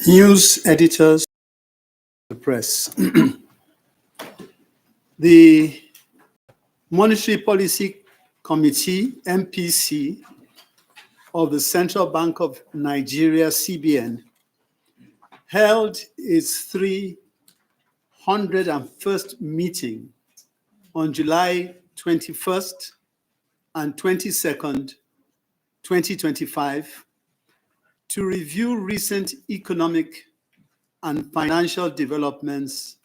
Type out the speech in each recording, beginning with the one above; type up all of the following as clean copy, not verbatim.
News editors, the press. The Monetary Policy Committee, MPC, of the Central Bank of Nigeria, CBN, held its 301st meeting on July 21st and 22nd, 2025, to review recent economic and financial developments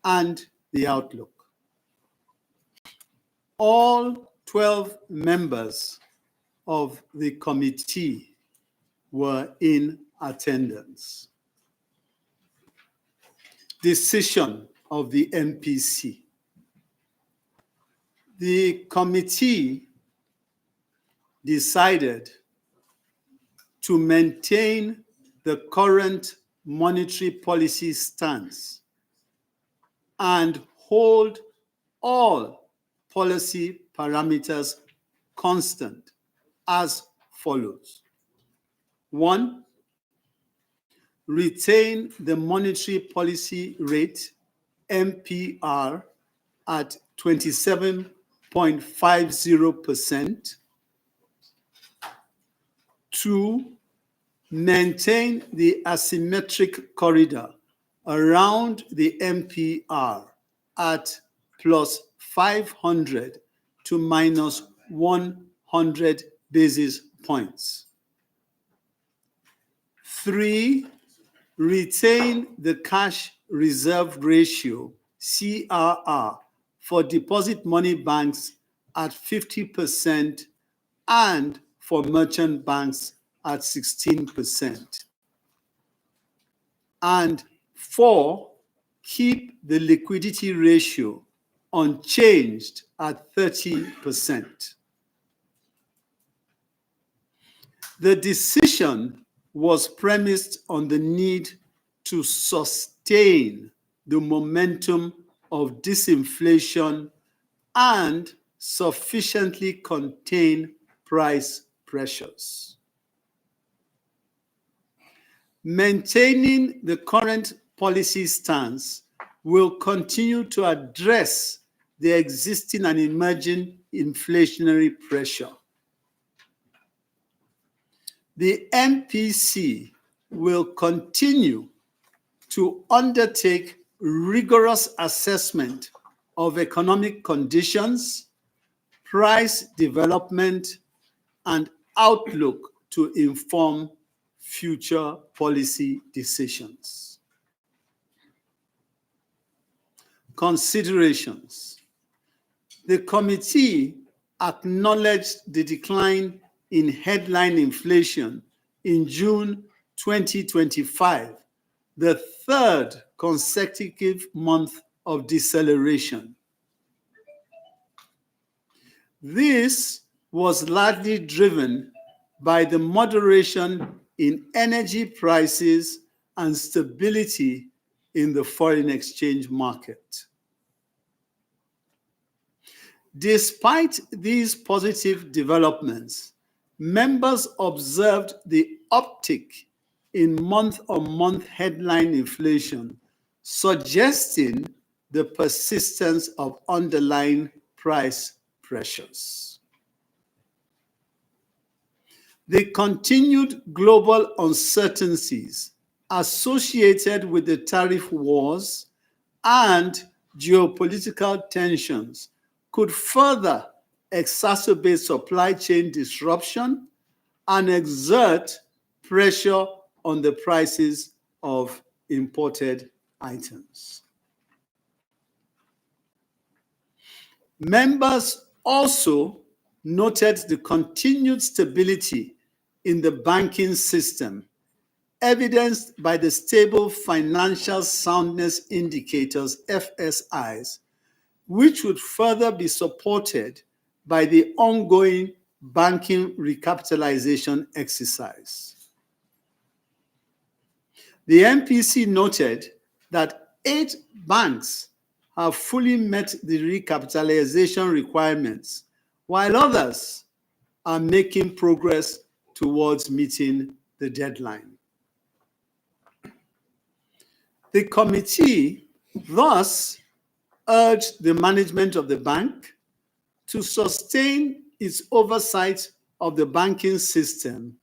and the outlook. All 12 members of the committee were in attendance. Decision of the MPC. The committee decided to maintain the current monetary policy stance and hold all policy parameters constant as follows. 1, retain the monetary policy rate, MPR, at 27.50%. 2, maintain the asymmetric corridor around the MPR at plus 500 to minus 100 basis points. 3, retain the cash reserve ratio, CRR, for deposit money banks at 50% and for merchant banks at 16%. And 4, keep the liquidity ratio unchanged at 30%. The decision was premised on the need to sustain the momentum of disinflation and sufficiently contain price pressures. Maintaining the current policy stance will continue to address the existing and emerging inflationary pressure. The MPC will continue to undertake rigorous assessment of economic conditions, price development, and outlook to inform future policy decisions. Considerations. The committee acknowledged the decline in headline inflation in June 2025, the third consecutive month of deceleration. This was largely driven by the moderation in energy prices and stability in the foreign exchange market. Despite these positive developments, members observed the uptick in month-on-month headline inflation, suggesting the persistence of underlying price pressures. The continued global uncertainties associated with the tariff wars and geopolitical tensions could further exacerbate supply chain disruption and exert pressure on the prices of imported items. Members also noted the continued stability in the banking system, evidenced by the stable financial soundness indicators, FSIs, which would further be supported by the ongoing banking recapitalization exercise. The MPC noted that 8 banks have fully met the recapitalization requirements, while others are making progress towards meeting the deadline. The committee thus urged the management of the bank to sustain its oversight of the banking system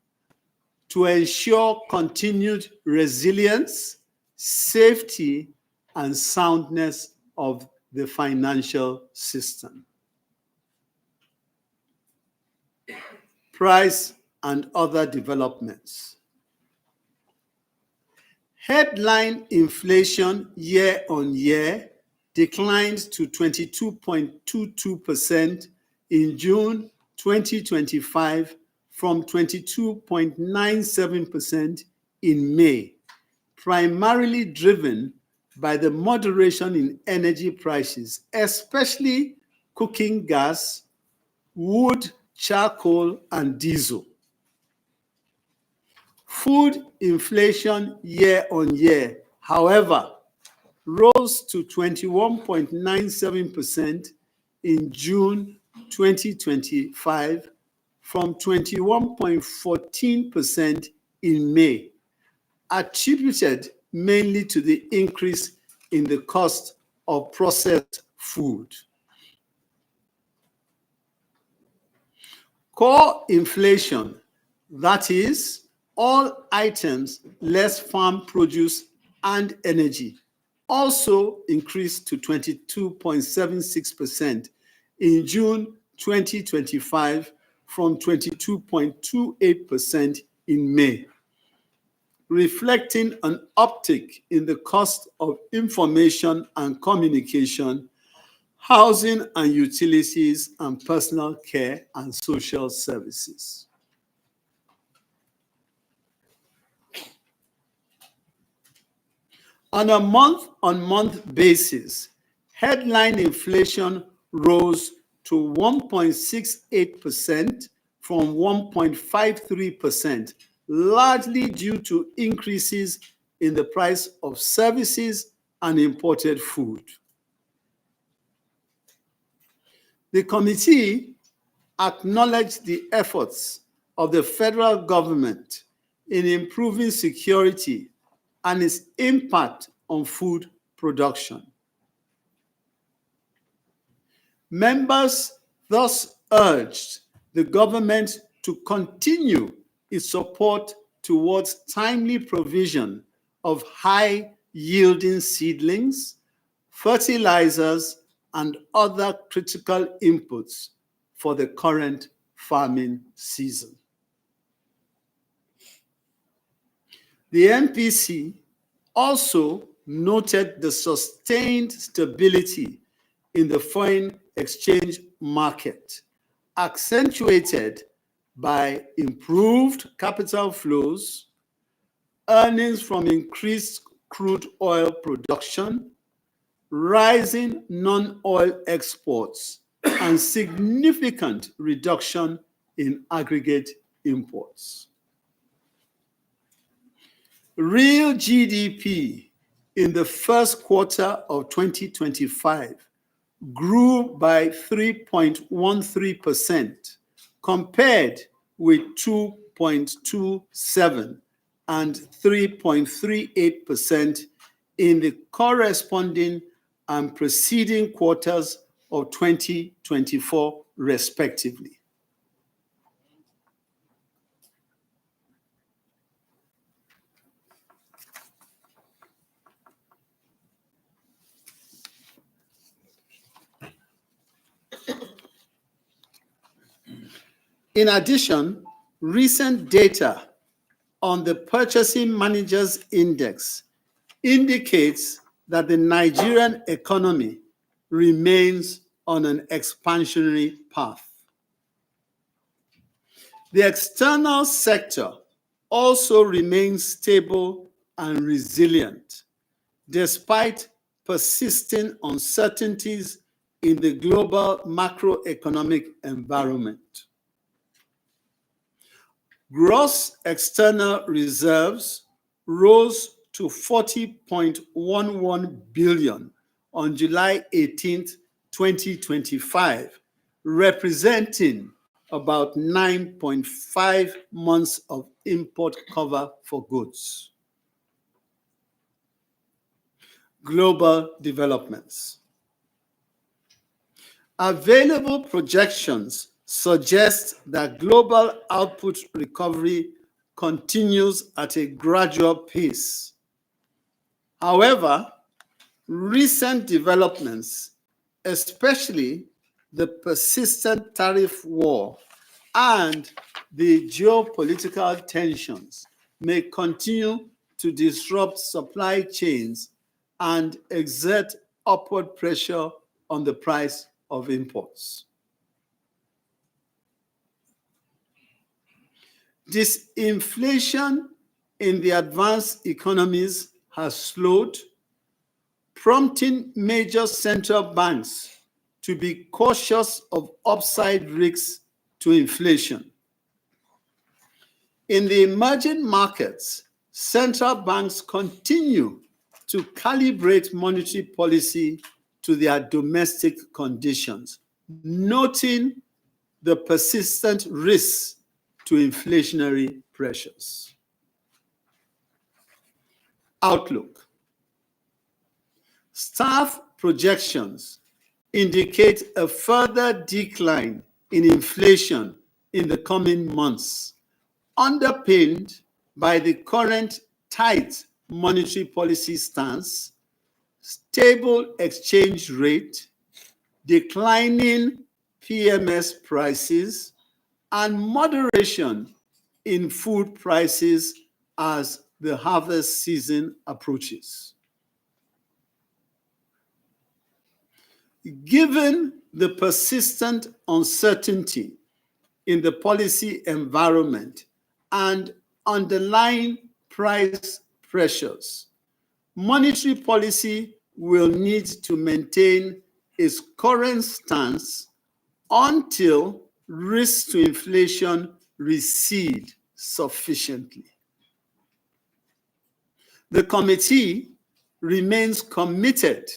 to ensure continued resilience, safety, and soundness of the financial system. Price and other developments. Headline inflation year on year declined to 22.22% in June 2025 from 22.97% in May, primarily driven by the moderation in energy prices, especially cooking gas, wood, charcoal, and diesel. Food inflation year on year, however, rose to 21.97% in June 2025 from 21.14% in May, attributed mainly to the increase in the cost of processed food. Core inflation, that is, all items less farm produce and energy, also increased to 22.76% in June 2025 from 22.28% in May, reflecting an uptick in the cost of information and communication, housing and utilities, and personal care and social services. On a month-on-month basis, headline inflation rose to 1.68% from 1.53%, largely due to increases in the price of services and imported food. The committee acknowledged the efforts of the federal government in improving security and its impact on food production. Members thus urged the government to continue its support towards timely provision of high-yielding seedlings, fertilizers, and other critical inputs for the current farming season. The MPC also noted the sustained stability in the foreign exchange market, accentuated by improved capital flows, earnings from increased crude oil production, rising non-oil exports, and significant reduction in aggregate imports. Real GDP in the first quarter of 2025 grew by 3.13% compared with 2.27 and 3.38% in the corresponding and preceding quarters of 2024, respectively. In addition, recent data on the Purchasing Managers' Index indicates that the Nigerian economy remains on an expansionary path. The external sector also remains stable and resilient, despite persisting uncertainties in the global macroeconomic environment. Gross external reserves rose to 40.11 billion on July 18, 2025, representing about 9.5 months of import cover for goods. global developments. Available projections suggest that global output recovery continues at a gradual pace. However, recent developments, especially the persistent tariff war and the geopolitical tensions, may continue to disrupt supply chains and exert upward pressure on the price of imports. Disinflation in the advanced economies has slowed, prompting major central banks to be cautious of upside risks to inflation. In the emerging markets, central banks continue to calibrate monetary policy to their domestic conditions, noting the persistent risks to inflationary pressures. Outlook. Staff projections indicate a further decline in inflation in the coming months, underpinned by the current tight monetary policy stance, stable exchange rate, declining PMS prices, and moderation in food prices as the harvest season approaches. Given the persistent uncertainty in the policy environment and underlying price pressures, monetary policy will need to maintain its current stance until risks to inflation recede sufficiently. The committee remains committed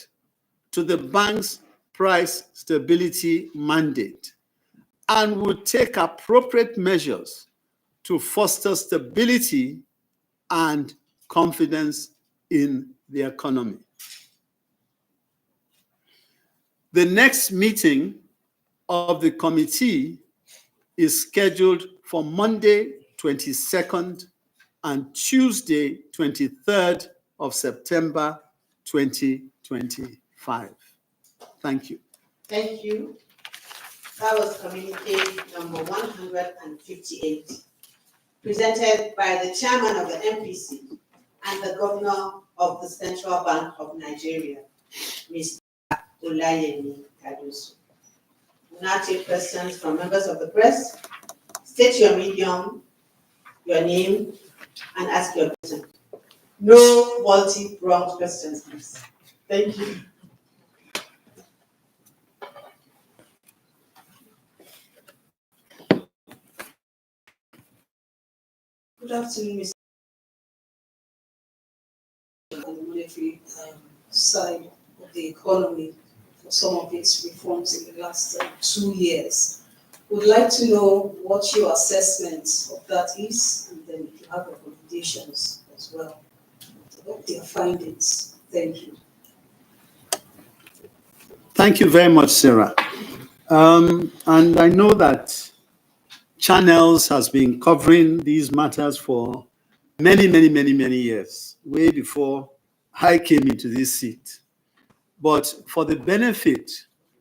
to the bank's price stability mandate and will take appropriate measures to foster stability and confidence in the economy. The next meeting of the committee is scheduled for Monday, 22nd and Tuesday, 23rd of September, 2025. Thank you. Thank you. That was communique number 158, presented by the chairman of the MPC and the governor of the Central Bank of Nigeria, Mr. Olayemi Kadoso. We'll now take questions from members of the press. State your medium, your name, and ask your question. No multi-pronged questions, please. Thank you. Good afternoon, Mr. On the monetary side of the economy for some of its reforms in the last 2 years. Would like to know what your assessment of that is, and then if you have recommendations as well. What their findings. Thank you. Thank you very much, Sarah. And I know that Channels has been covering these matters for many years, way before I came into this seat. But for the benefit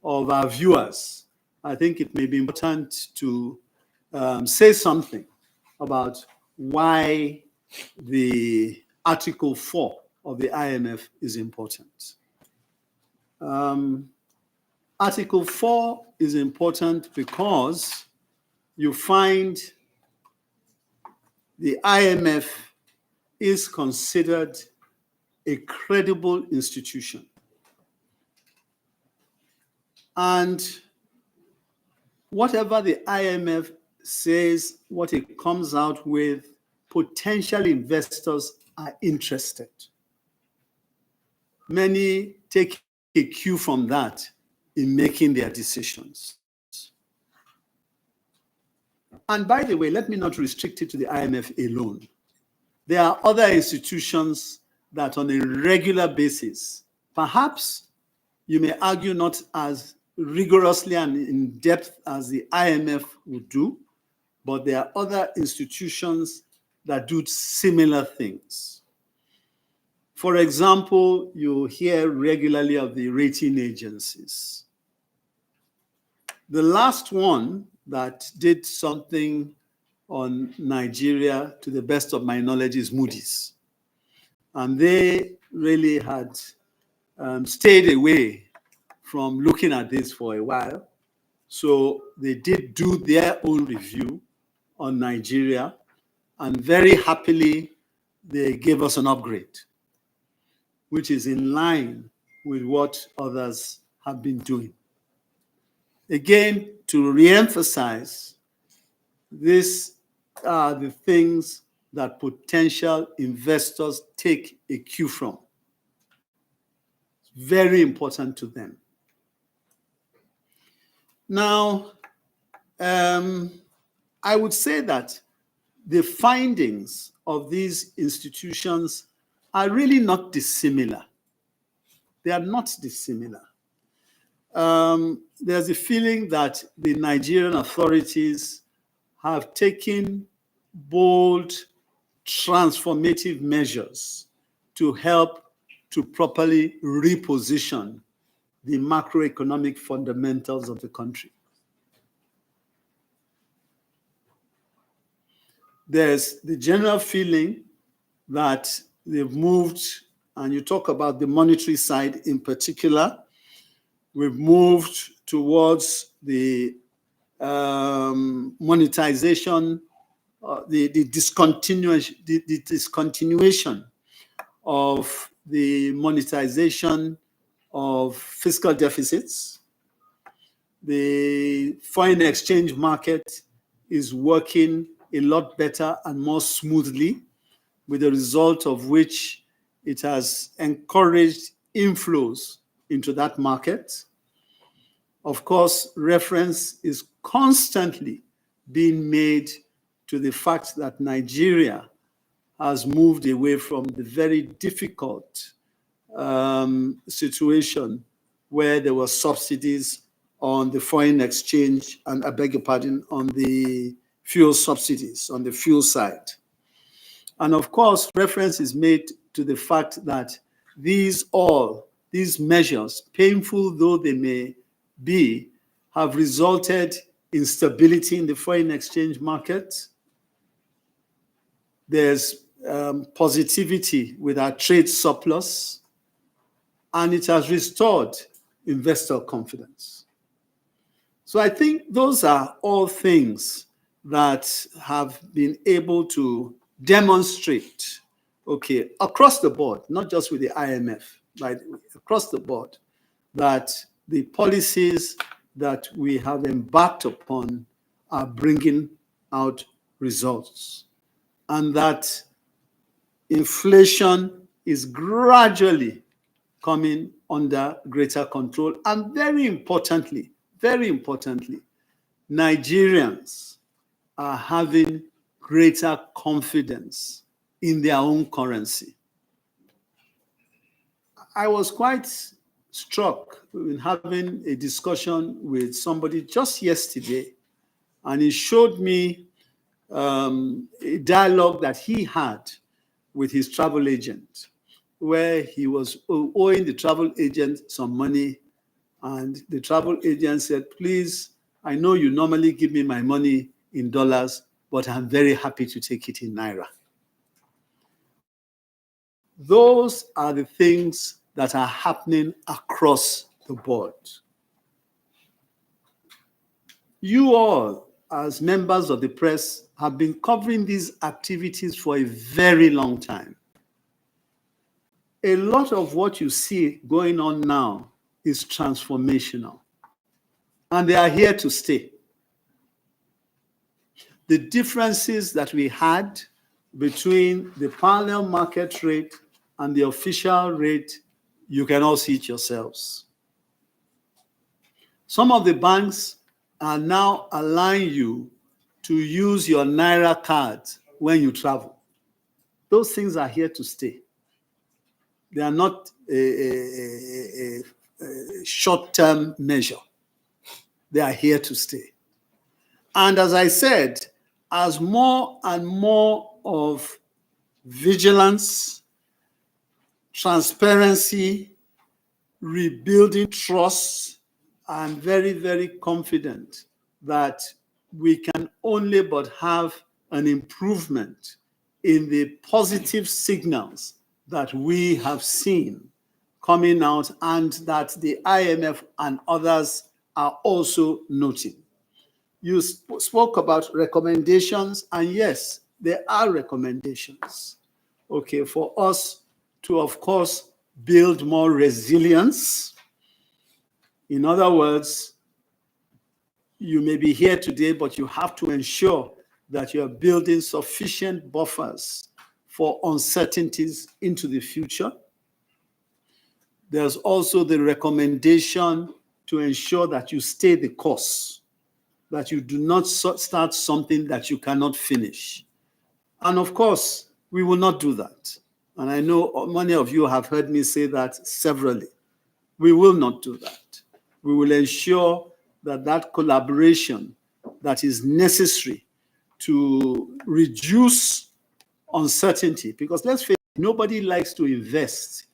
of our viewers, I think it may be important to say something about why the Article 4 of the IMF is important. Article 4 is important because you find the IMF is considered a credible institution. And whatever the IMF says, what it comes out with, potential investors are interested. Many take a cue from that in making their decisions. And by the way, let me not restrict it to the IMF alone. There are other institutions that on a regular basis Perhaps you may argue not as rigorously and in depth as the IMF would do, but there are other institutions that do similar things. For example, you hear regularly of the rating agencies. The last one that did something on Nigeria, to the best of my knowledge, is Moody's. And they really had stayed away from looking at this for a while. So they did do their own review on Nigeria, and very happily, they gave us an upgrade, which is in line with what others have been doing. Again, to re-emphasize, these are the things that potential investors take a cue from. It's very important to them. Now, I would say that the findings of these institutions are really not dissimilar. They are not dissimilar. There's a feeling that the Nigerian authorities have taken bold, transformative measures to help to properly reposition the macroeconomic fundamentals of the country. There's the general feeling that they've moved, and you talk about the monetary side in particular, we've moved towards the monetization, the discontinuation of the monetization of fiscal deficits. The foreign exchange market is working a lot better and more smoothly, with the result of which it has encouraged inflows into that market. Of course, reference is constantly being made to the fact that Nigeria has moved away from the very difficult situation where there were subsidies on the foreign exchange and, I beg your pardon, on the fuel subsidies, on the fuel side. And of course, reference is made to the fact that these measures, painful though they may be, have resulted in stability in the foreign exchange market. There's positivity with our trade surplus, and it has restored investor confidence. So I think those are all things that have been able to demonstrate, okay, across the board, not just with the IMF, but across the board, that the policies that we have embarked upon are bringing out results, and that inflation is gradually coming under greater control. And very importantly, Nigerians are having greater confidence in their own currency. I was quite struck in having a discussion with somebody just yesterday, and he showed me a dialogue that he had with his travel agent, where he was owing the travel agent some money, and the travel agent said, please, I know you normally give me my money in dollars, but I'm very happy to take it in naira. Those are the things that are happening across the board. You all, as members of the press, have been covering these activities for a very long time. A lot of what you see going on now is transformational, and they are here to stay. The differences that we had between the parallel market rate and the official rate, you can all see it yourselves. Some of the banks are now allowing you to use your Naira card when you travel. Those things are here to stay. They are not a short-term measure. They are here to stay. And as I said, as more and more of vigilance, transparency, rebuilding trust, I'm very, very confident that we can only but have an improvement in the positive signals that we have seen coming out and that the IMF and others are also noting. You spoke about recommendations, and yes, there are recommendations, okay, for us to, of course, build more resilience. In other words, you may be here today, but you have to ensure that you're building sufficient buffers for uncertainties into the future. There's also the recommendation to ensure that you stay the course, that you do not start something that you cannot finish. And of course, we will not do that. And I know many of you have heard me say that severally. We will not do that. We will ensure that that collaboration that is necessary to reduce uncertainty, because let's face it, nobody likes to invest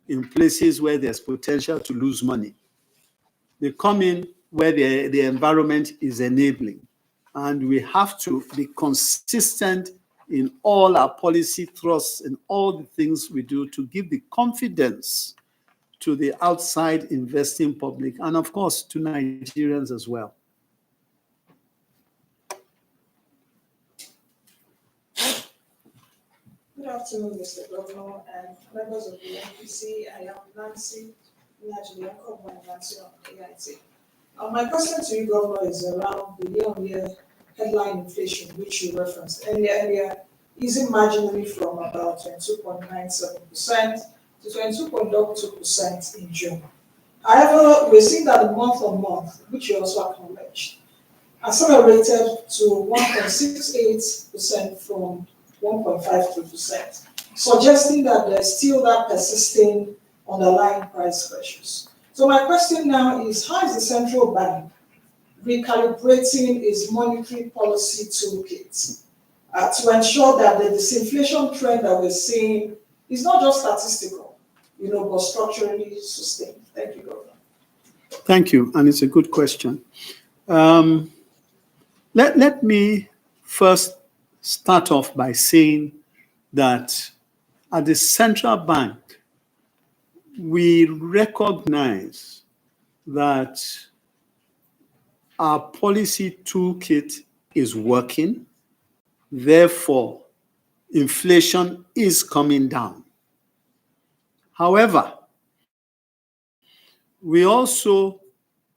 in places where there's potential to lose money. They come in where the environment is enabling. And we have to be consistent in all our policy thrusts and all the things we do to give the confidence to the outside investing public and, of course, to Nigerians as well. Good afternoon, Mr. Governor and members of the MPC. I am Nancy Nancy on AIT. My question to you, Governor, is around the year-on-year headline inflation, which you referenced earlier, easing marginally from about 22.97% to 22.22% in June. However, we're seeing that the month-on-month, which you also acknowledged, accelerated to 1.68% from 1.53%, suggesting that there's still that persisting underlying price pressures. So my question now is, how is the central bank recalibrating its monetary policy toolkit to ensure that the disinflation trend that we're seeing is not just statistical, but structurally sustained? Thank you, Governor. Thank you, and it's a good question. Let me first start off by saying that at the central bank, we recognize that our policy toolkit is working. Therefore, inflation is coming down. However, we also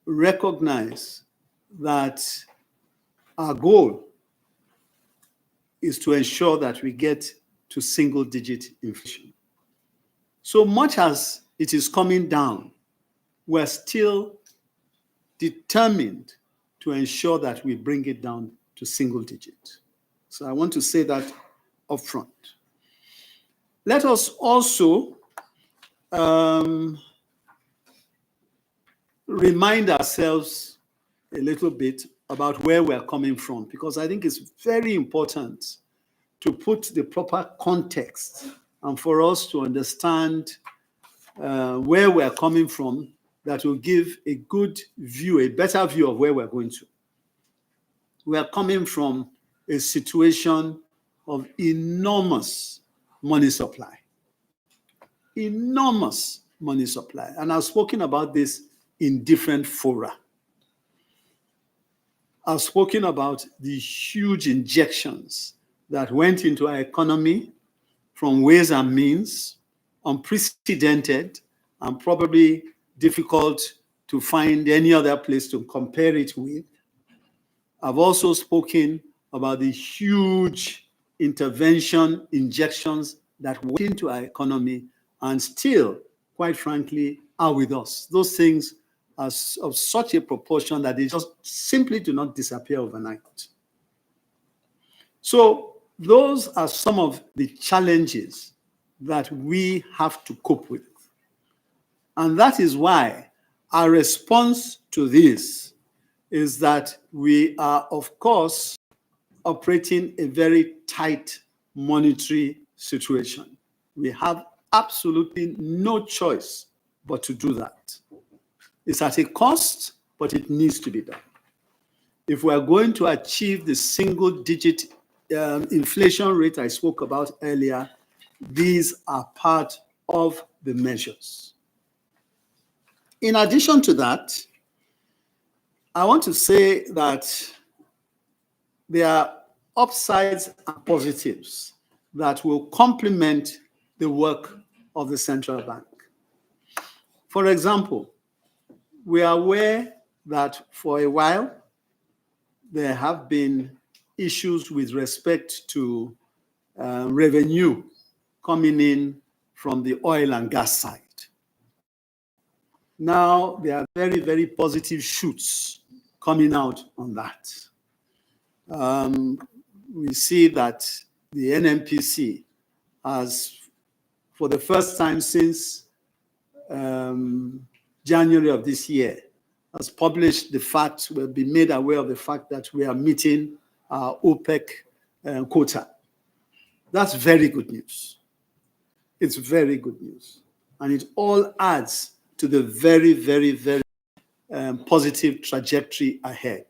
recognize that our goal is to ensure that we get to single-digit inflation. So much as it is coming down, we're still determined to ensure that we bring it down to single-digit. So I want to say that up front. Let us also remind ourselves a little bit about where we're coming from, because I think it's very important to put the proper context and for us to understand where we're coming from, that will give a good view, a better view of where we're going to. We are coming from a situation of enormous money supply. Enormous money supply. And I've spoken about this in different fora. I've spoken about the huge injections that went into our economy from ways and means, unprecedented and probably difficult to find any other place to compare it with. I've also spoken about the huge intervention injections that went into our economy and still, quite frankly, are with us. Those things are of such a proportion that they just simply do not disappear overnight. So those are some of the challenges that we have to cope with. And that is why our response to this is that we are, of course, operating a very tight monetary situation. We have absolutely no choice but to do that. It's at a cost, but it needs to be done. If we are going to achieve the single-digit inflation rate I spoke about earlier, these are part of the measures. In addition to that, I want to say that there are upsides and positives that will complement the work of the central bank. For example, we are aware that for a while, there have been issues with respect to revenue coming in from the oil and gas side. Now, there are very, very positive shoots coming out on that. We see that the NMPC has, for the first time since January of this year, has published the fact, we've been made aware of the fact that we are meeting our OPEC quota. That's very good news. It's very good news. And it all adds to the very, very, very positive trajectory ahead.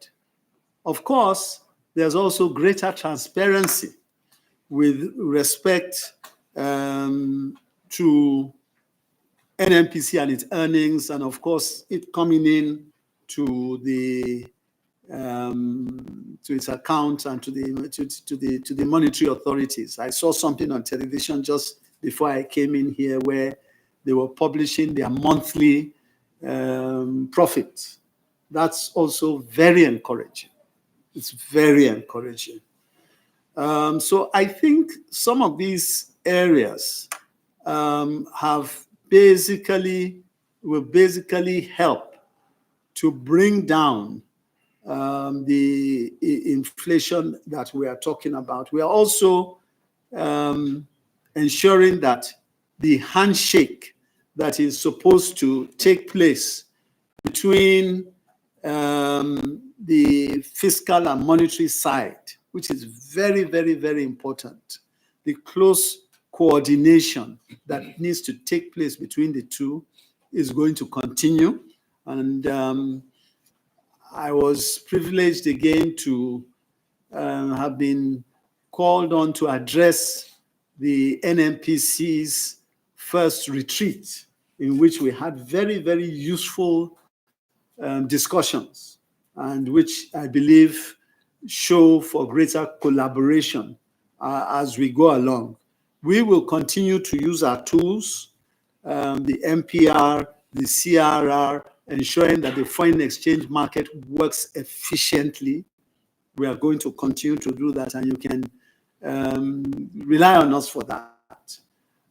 Of course, there's also greater transparency with respect to NMPC and its earnings, and of course, it coming in to the to its account and to the monetary authorities. I saw something on television just before I came in here where they were publishing their monthly profit. That's also very encouraging. It's very encouraging. So I think some of these areas will basically help to bring down the inflation that we are talking about. We are also ensuring that the handshake that is supposed to take place between the fiscal and monetary side, which is very, very, very important, the close coordination that needs to take place between the two is going to continue. And I was privileged again to have been called on to address the NMPC's first retreat, in which we had very, very useful discussions, and which I believe show for greater collaboration as we go along. We will continue to use our tools, the MPR, the CRR, ensuring that the foreign exchange market works efficiently. We are going to continue to do that, and you can rely on us for that.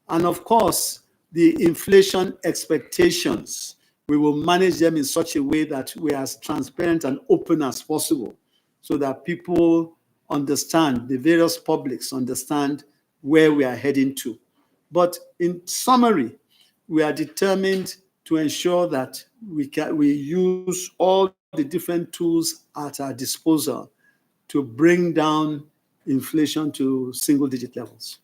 And of course, the inflation expectations, we will manage them in such a way that we are as transparent and open as possible, so that people understand, the various publics understand where we are heading to. But in summary, we are determined to ensure that we use all the different tools at our disposal to bring down inflation to single-digit levels.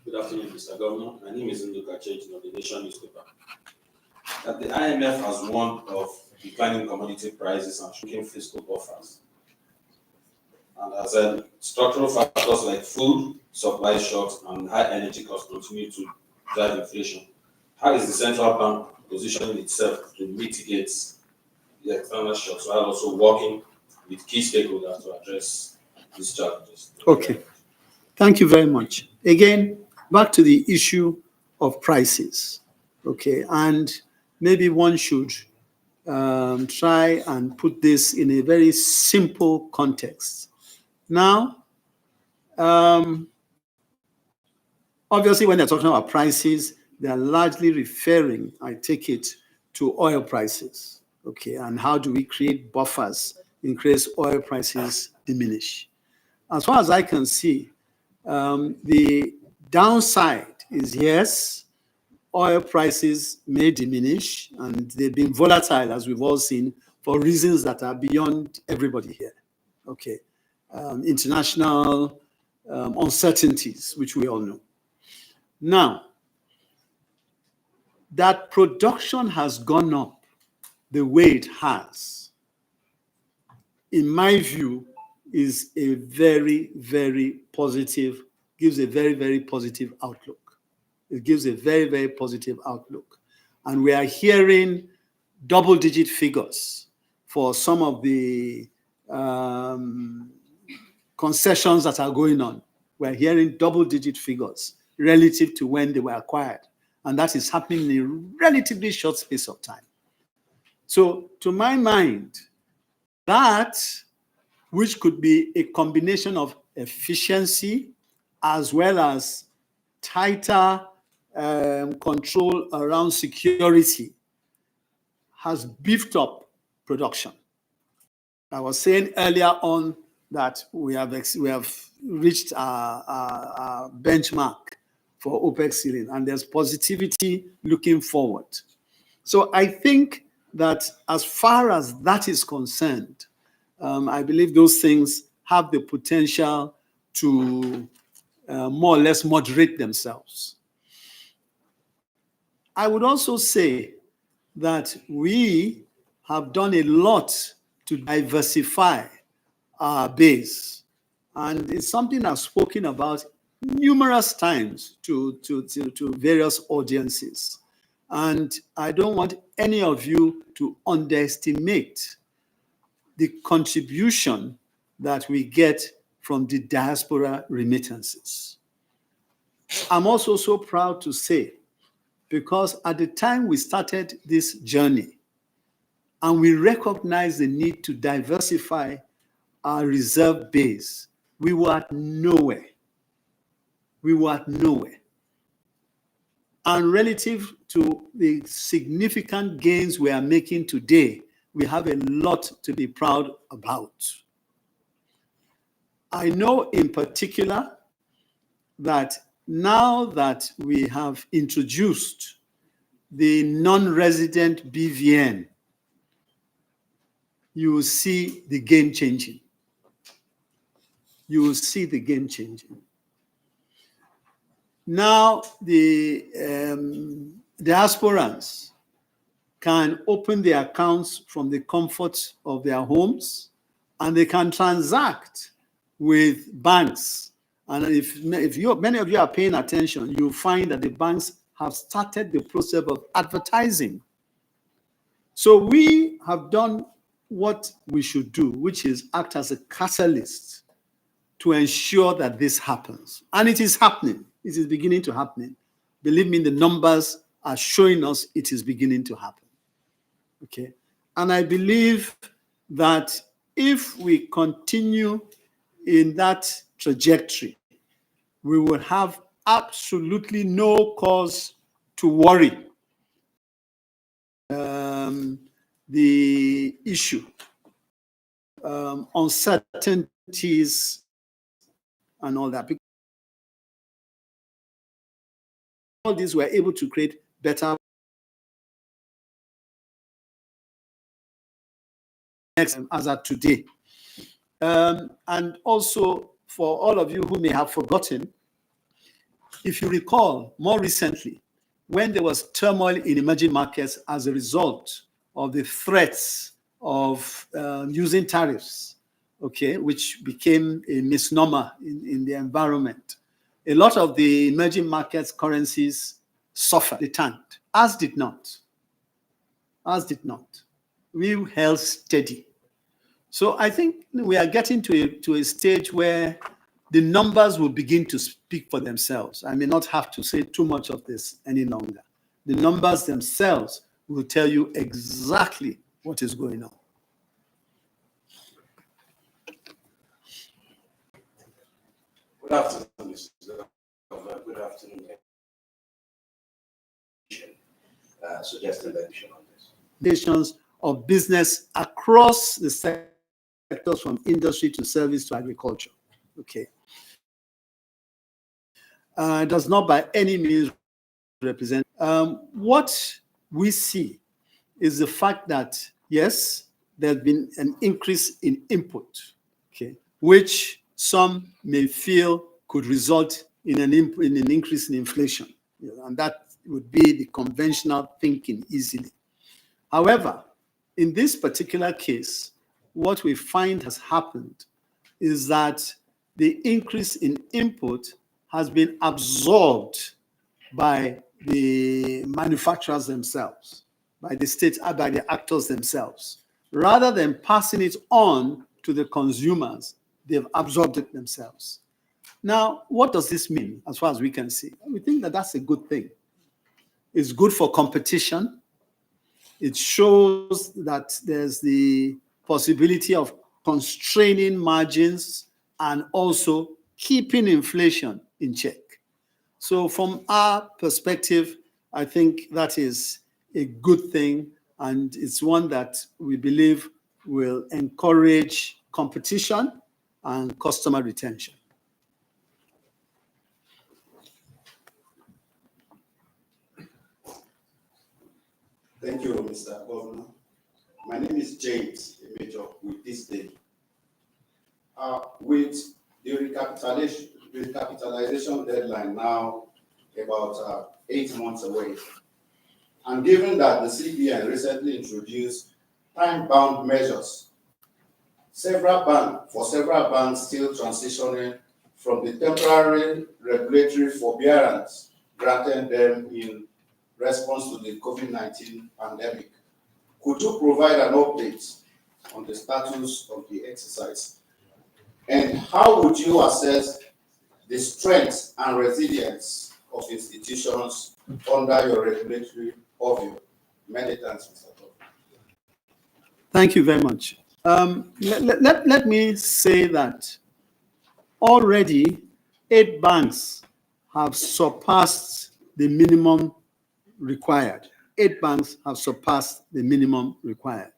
Good afternoon, Mr. Governor. My name is Nduka Church of the Nation newspaper. That the IMF has warned of declining commodity prices and shrinking fiscal buffers. And as structural factors like food, supply shocks, and high energy costs continue to drive inflation, how is the central bank positioning itself to mitigate the external shocks while also working with key stakeholders to address these challenges? Okay, thank you very much. Again, back to the issue of prices. Okay, and maybe one should try and put this in a very simple context. Now, obviously, when they're talking about prices, they're largely referring, I take it, to oil prices. Okay, and how do we create buffers in case oil prices diminish? as far as I can see, the downside is yes, oil prices may diminish, and they've been volatile, as we've all seen, for reasons that are beyond everybody here. Okay. International uncertainties, which we all know. Now, that production has gone up the way it has, in my view, is a very, very positive, gives a very, very positive outlook. It gives a very, very positive outlook. And we are hearing double-digit figures for some of the concessions that are going on. We're hearing double-digit figures relative to when they were acquired. And that is happening in a relatively short space of time. So to my mind, that, which could be a combination of efficiency as well as tighter control around security, has beefed up production. I was saying earlier on that we have reached our benchmark for OPEC ceiling, and there's positivity looking forward. So I think that as far as that is concerned, I believe those things have the potential to more or less moderate themselves. I would also say that we have done a lot to diversify our base. And it's something I've spoken about numerous times to various audiences. And I don't want any of you to underestimate the contribution that we get from the diaspora remittances. I'm also so proud to say, because at the time we started this journey and we recognized the need to diversify our reserve base, we were at nowhere. We were at nowhere. And relative to the significant gains we are making today, we have a lot to be proud about. I know in particular that now that we have introduced the non-resident BVN, you will see the game changing. You will see the game changing. Now the diasporans can open their accounts from the comfort of their homes, and they can transact with banks. And if many of you are paying attention, you'll find that the banks have started the process of advertising. So we have done what we should do, which is act as a catalyst to ensure that this happens. And it is happening. It is beginning to happen. Believe me, the numbers are showing us it is beginning to happen. Okay. And I believe that if we continue in that trajectory, we will have absolutely no cause to worry. The issue, uncertainties and all that. Because all these were able to create better as at today. And also, for all of you who may have forgotten, if you recall, more recently, when there was turmoil in emerging markets as a result of the threats of using tariffs, okay, which became a misnomer in the environment, a lot of the emerging markets currencies suffered, they tanked, as did not. We held steady. So I think we are getting to a stage where the numbers will begin to speak for themselves. I may not have to say too much of this any longer. The numbers themselves will tell you exactly what is going on. Good afternoon, Mr. Governor. Good afternoon. Suggested addition on this. Nations of business across the sectors from industry to service to agriculture. Okay. Does not by any means represent. What we see is the fact that, yes, there's been an increase in input, okay, which some may feel could result in an increase in inflation. And that would be the conventional thinking easily. However, in this particular case, what we find has happened is that the increase in input has been absorbed by the manufacturers themselves, by the state, by the actors themselves. Rather than passing it on to the consumers, they've absorbed it themselves. Now, what does this mean as far as we can see? We think that that's a good thing. It's good for competition. It shows that there's the possibility of constraining margins and also keeping inflation in check. So from our perspective, I think that is a good thing, and it's one that we believe will encourage competition and customer retention. Thank you, Mr. Governor. My name is James Emejo with this day. With the recapitalization deadline now about 8 months away, and given that the CBN recently introduced time-bound measures, several banks still transitioning from the temporary regulatory forbearance granted them in response to the COVID-19 pandemic. Could you provide an update on the status of the exercise? And how would you assess the strength and resilience of institutions under your regulatory purview? Many thanks, Mr. Governor. Thank you very much. Let me say that already 8 banks have surpassed the minimum required. 8 banks have surpassed the minimum required.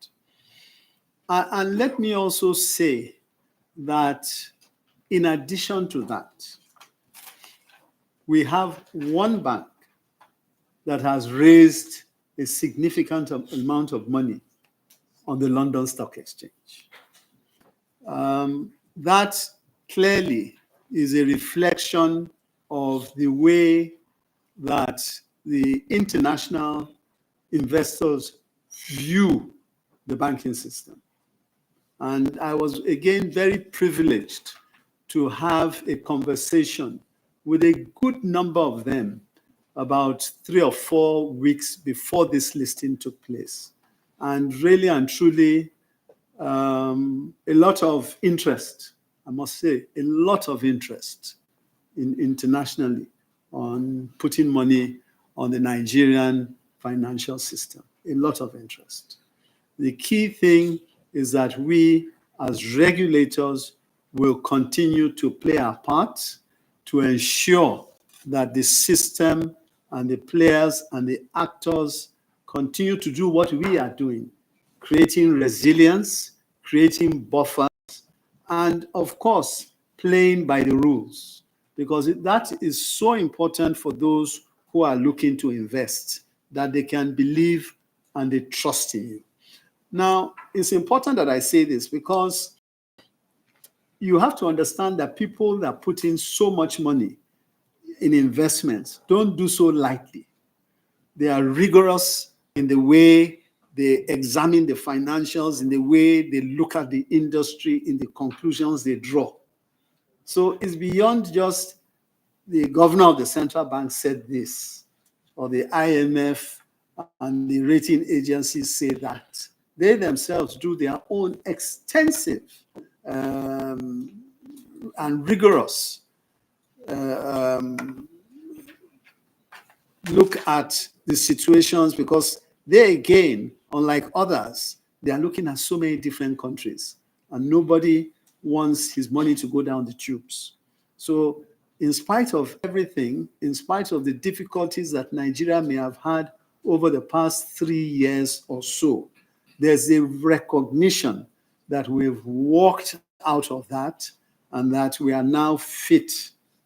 And let me also say that in addition to that, we have 1 bank that has raised a significant amount of money on the London Stock Exchange. That clearly is a reflection of the way that the international investors view the banking system. And I was, again, very privileged to have a conversation with a good number of them about 3 or 4 weeks before this listing took place. And really and truly, a lot of interest, I must say, a lot of interest internationally on putting money on the Nigerian financial system. A lot of interest. The key thing is that we, as regulators, will continue to play our part to ensure that the system and the players and the actors continue to do what we are doing, creating resilience, creating buffers, and of course, playing by the rules, because that is so important for those who are looking to invest, that they can believe and they trust in you. Now, it's important that I say this because you have to understand that people that put in so much money in investments don't do so lightly. They are rigorous in the way they examine the financials, in the way they look at the industry, in the conclusions they draw. So it's beyond just the governor of the central bank said this, or the IMF and the rating agencies say that. They themselves do their own extensive and rigorous look at the situations, because they, again, unlike others, they are looking at so many different countries, and nobody wants his money to go down the tubes. So in spite of everything, in spite of the difficulties that Nigeria may have had over the past 3 years or so, there's a recognition that we've walked out of that, and that we are now fit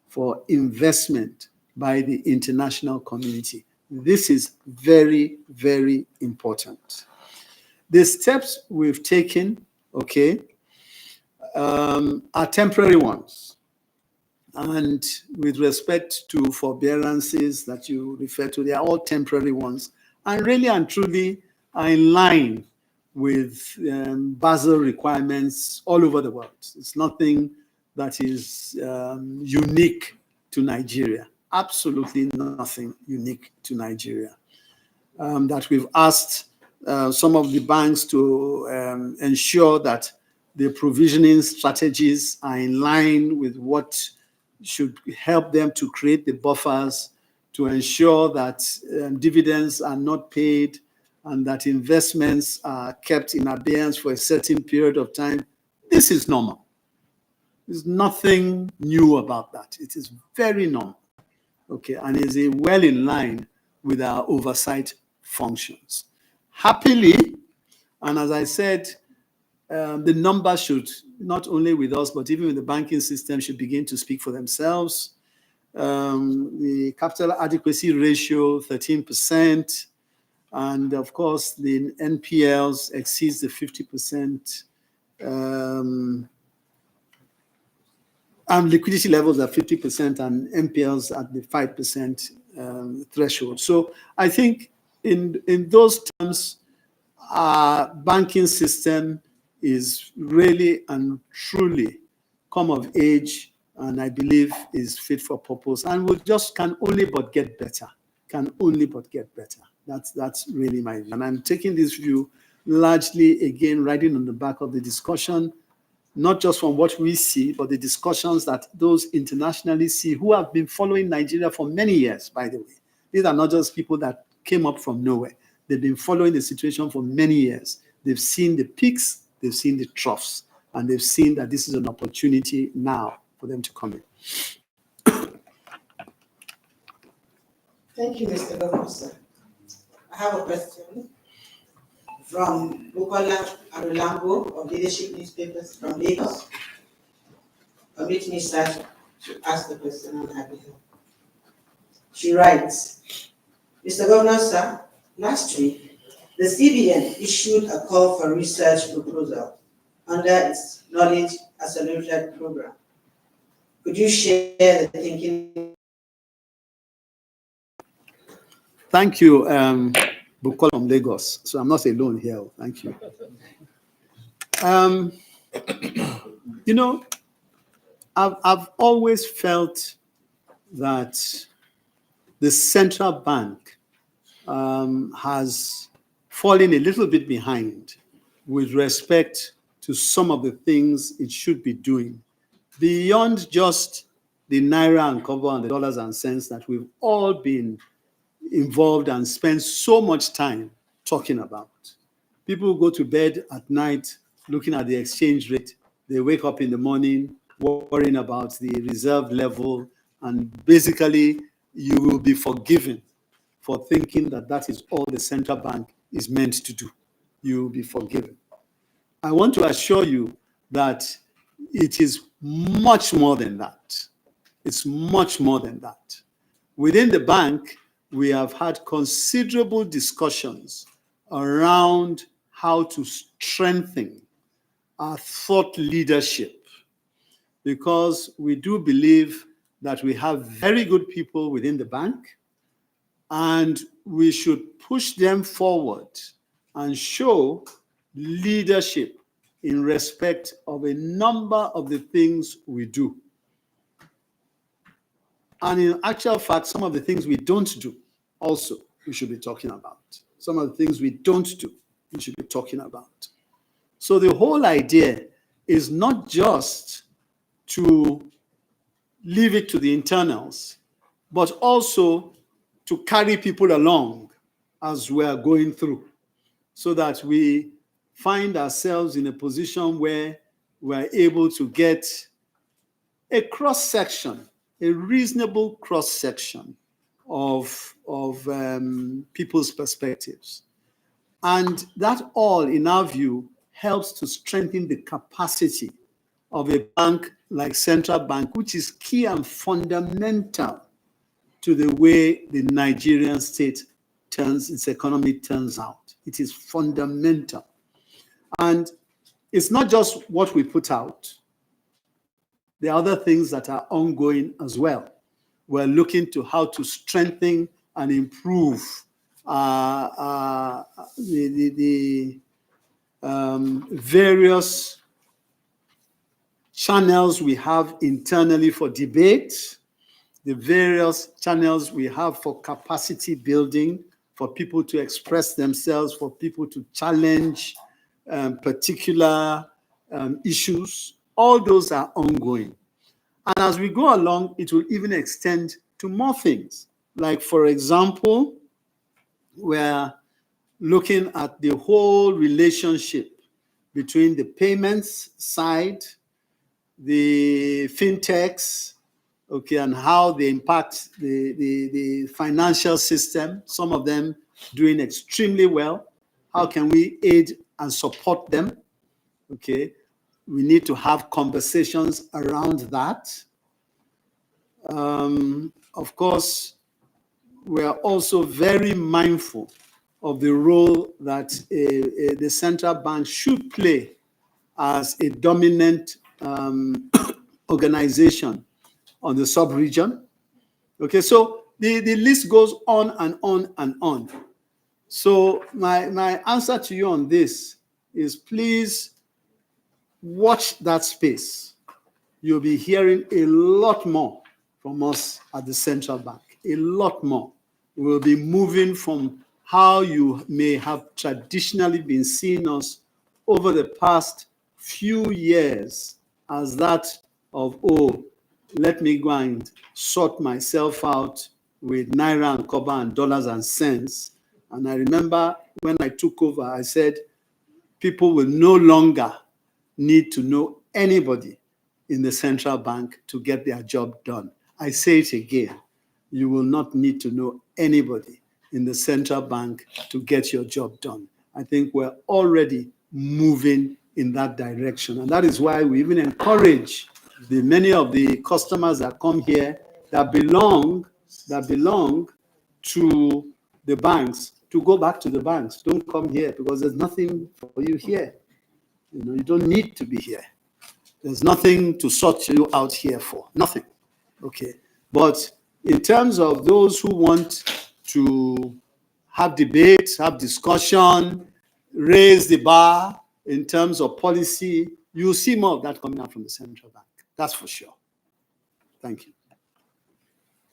for investment by the international community. This is very, very important. The steps we've taken, okay, are temporary ones. And with respect to forbearances that you refer to, they are all temporary ones, and really and truly are in line with Basel requirements all over the world. It's nothing that is unique to Nigeria. Absolutely nothing unique to Nigeria. That we've asked some of the banks to ensure that the provisioning strategies are in line with what should help them to create the buffers to ensure that dividends are not paid and that investments are kept in abeyance for a certain period of time. This is normal. There's nothing new about that. It is very normal, okay, and is well in line with our oversight functions. Happily, and as I said, the numbers should, not only with us, but even with the banking system, should begin to speak for themselves. The capital adequacy ratio, 13%, and of course, the NPLs exceeds the 50%, and liquidity levels are 50%, and NPLs at the 5% threshold. So I think in those terms, our banking system is really and truly come of age, and I believe is fit for purpose, and will just can only but get better. Can only but get better. That's really my view. And I'm taking this view largely, again, riding on the back of the discussion, not just from what we see, but the discussions that those internationally see who have been following Nigeria for many years, by the way. These are not just people that came up from nowhere. They've been following the situation for many years. They've seen the peaks, they've seen the troughs, and they've seen that this is an opportunity now for them to come in. Thank you, Mr. Governor, sir. I have a question from Bukola Arulambo of Leadership Newspapers from Lagos. Permit me, sir, to ask the question on her behalf. She writes, Mr. Governor, sir, last week, the CBN issued a call for research proposal under its Knowledge Accelerated program. Could you share the thinking? Thank you, Bukola from Lagos. So I'm not alone here. Thank you. You know, I've always felt that the central bank has fallen a little bit behind with respect to some of the things it should be doing, beyond just the naira and kobo and the dollars and cents that we've all been involved and spend so much time talking about. People go to bed at night looking at the exchange rate. They wake up in the morning worrying about the reserve level, and basically you will be forgiven for thinking that that is all the central bank is meant to do. You will be forgiven. I want to assure you that it is much more than that. It's much more than that. Within the bank, we have had considerable discussions around how to strengthen our thought leadership, because we do believe that we have very good people within the bank, and we should push them forward and show leadership in respect of a number of the things we do. And in actual fact, some of the things we don't do also we should be talking about. Some of the things we don't do, we should be talking about. So the whole idea is not just to leave it to the internals, but also to carry people along as we are going through, so that we find ourselves in a position where we're able to get a cross-section, a reasonable cross-section of people's perspectives. And that all, in our view, helps to strengthen the capacity of a bank like Central Bank, which is key and fundamental to the way the Nigerian state its economy turns out. It is fundamental. And it's not just what we put out. There are other things that are ongoing as well. We're looking to how to strengthen and improve the various channels we have internally for debate, the various channels we have for capacity building, for people to express themselves, for people to challenge particular issues. All those are ongoing. And as we go along, it will even extend to more things. Like, for example, we're looking at the whole relationship between the payments side, the fintechs, okay, and how they impact the financial system, some of them doing extremely well. How can we aid and support them? Okay, we need to have conversations around that. Of course, we are also very mindful of the role that the central bank should play as a dominant organization on the sub-region. Okay, so the list goes on and on and on. So my answer to you on this is, please watch that space. You'll be hearing a lot more from us at the central bank, a lot more. We'll be moving from how you may have traditionally been seeing us over the past few years as that of, oh, let me go and sort myself out with naira and kobo and dollars and cents. And I remember when I took over, I said, people will no longer need to know anybody in the central bank to get their job done. I say it again, you will not need to know anybody in the central bank to get your job done. I think we're already moving in that direction. And that is why we even encourage many of the customers that come here that belong to the banks to go back to the banks. Don't come here because there's nothing for you here. You don't need to be here. There's nothing to sort you out here for. Nothing. Okay. But in terms of those who want to have debate, have discussion, raise the bar in terms of policy, you'll see more of that coming out from the central bank. That's for sure. Thank you.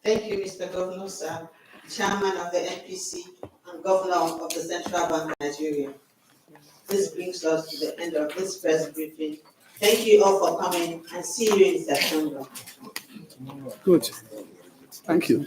Thank you, Mr. Governor, sir, Chairman of the MPC and Governor of the Central Bank of Nigeria. This brings us to the end of this press briefing. Thank you all for coming, and see you in September. Good. Thank you.